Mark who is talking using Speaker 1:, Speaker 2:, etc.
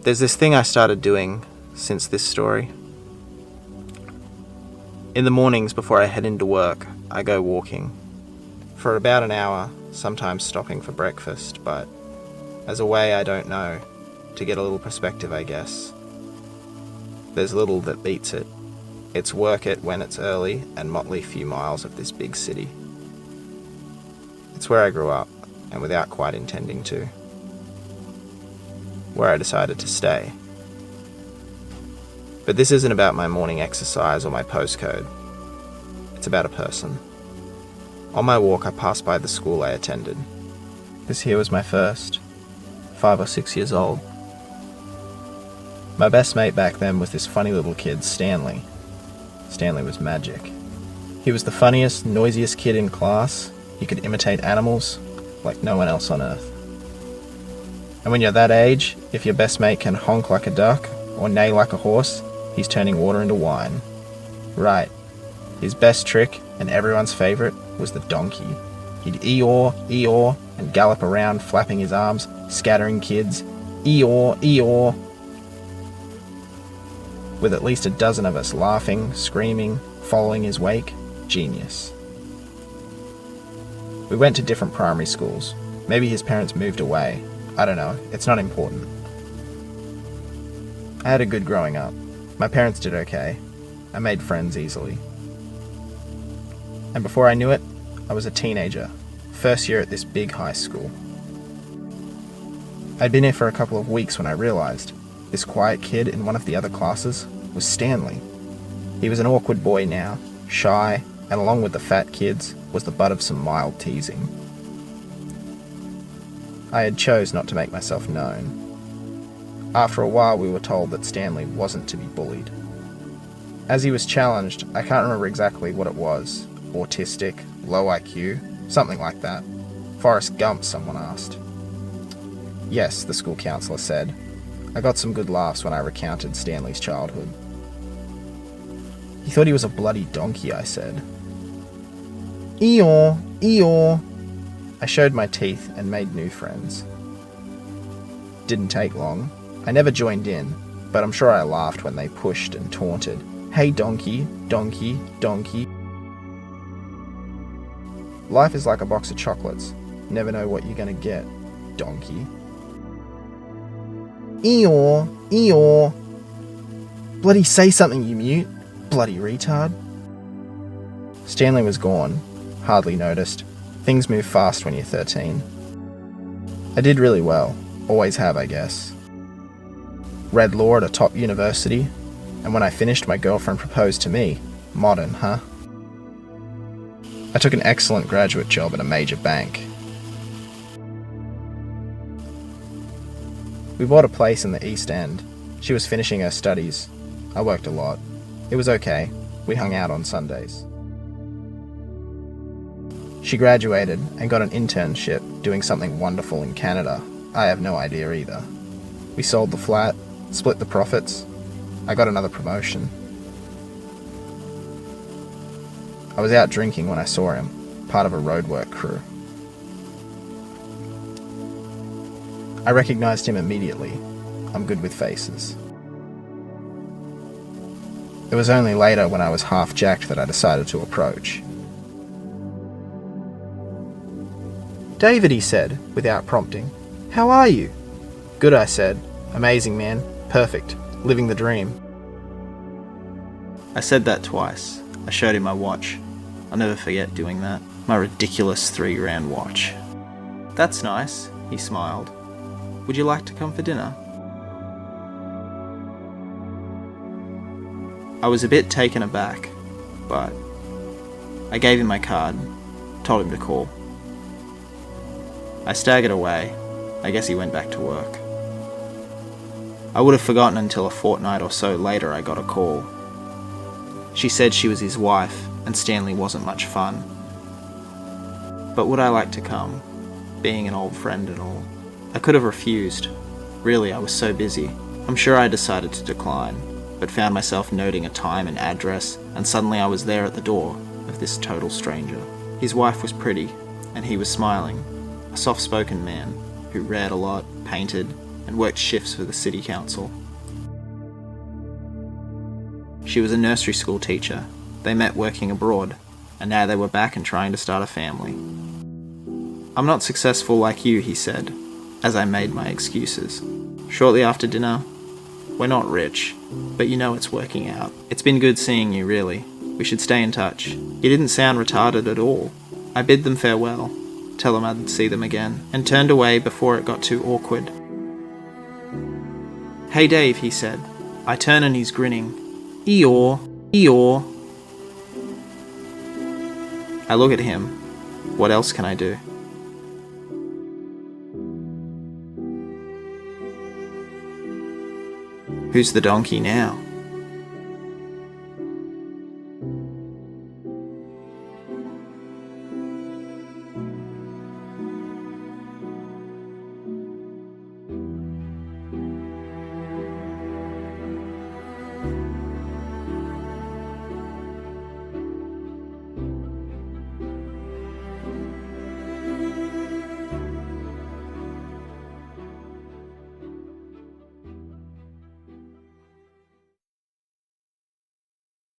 Speaker 1: There's this thing I started doing since this story. In the mornings before I head into work, I go walking. For about an hour, sometimes stopping for breakfast, but as a way I don't know, to get a little perspective, I guess. There's little that beats it. It's work it when it's early and motley few miles of this big city. It's where I grew up, and without quite intending to. Where I decided to stay. But this isn't about my morning exercise or my postcode. It's about a person. On my walk, I passed by the school I attended. This here was my first, 5 or 6 years old. My best mate back then was this funny little kid, Stanley. Stanley was magic. He was the funniest, noisiest kid in class. He could imitate animals like no one else on earth. And when you're that age, if your best mate can honk like a duck or neigh like a horse, he's turning water into wine. Right. His best trick, and everyone's favourite, was the donkey. He'd Eeyore, Eeyore, and gallop around flapping his arms, scattering kids. Eeyore, Eeyore. With at least a dozen of us laughing, screaming, following his wake. Genius. We went to different primary schools. Maybe his parents moved away. I don't know, it's not important. I had a good growing up. My parents did okay. I made friends easily. And before I knew it, I was a teenager, first year at this big high school. I'd been here for a couple of weeks when I realised this quiet kid in one of the other classes was Stanley. He was an awkward boy now, shy, and along with the fat kids, was the butt of some mild teasing. I had chose not to make myself known. After a while, we were told that Stanley wasn't to be bullied. As he was challenged, I can't remember exactly what it was. Autistic, low IQ, something like that. Forrest Gump, someone asked. Yes, the school counsellor said. I got some good laughs when I recounted Stanley's childhood. He thought he was a bloody donkey, I said. Eeyore, Eeyore. I showed my teeth and made new friends. Didn't take long. I never joined in, but I'm sure I laughed when they pushed and taunted. Hey donkey, donkey, donkey. Life is like a box of chocolates. Never know what you're gonna get, donkey. Eeyore, Eeyore. Bloody say something, you mute. Bloody retard. Stanley was gone. Hardly noticed. Things move fast when you're 13. I did really well. Always have, I guess. Read law at a top university, and when I finished, my girlfriend proposed to me. Modern, huh? I took an excellent graduate job at a major bank. We bought a place in the East End. She was finishing her studies. I worked a lot. It was okay. We hung out on Sundays. She graduated and got an internship doing something wonderful in Canada. I have no idea either. We sold the flat, split the profits. I got another promotion. I was out drinking when I saw him, part of a roadwork crew. I recognized him immediately. I'm good with faces. It was only later when I was half jacked that I decided to approach. David, he said, without prompting. How are you? Good, I said. Amazing, man. Perfect. Living the dream. I said that twice. I showed him my watch. I'll never forget doing that. My ridiculous $3,000 watch. That's nice, he smiled. Would you like to come for dinner? I was a bit taken aback, but I gave him my card, told him to call. I staggered away. I guess he went back to work. I would have forgotten until a fortnight or so later I got a call. She said she was his wife and Stanley wasn't much fun. But would I like to come, being an old friend and all? I could have refused. Really, I was so busy. I'm sure I decided to decline, but found myself noting a time and address, and suddenly I was there at the door of this total stranger. His wife was pretty, and he was smiling, a soft-spoken man who read a lot, painted, and worked shifts for the city council. She was a nursery school teacher. They met working abroad, and now they were back and trying to start a family. "I'm not successful like you," he said, as I made my excuses. Shortly after dinner, "We're not rich, but you know it's working out. It's been good seeing you, really. We should stay in touch." He didn't sound retarded at all. I bid them farewell, tell them I'd see them again, and turned away before it got too awkward. "Hey Dave," he said. I turn and he's grinning. "Eeyore, Eeyore." I look at him. What else can I do? Who's the donkey now?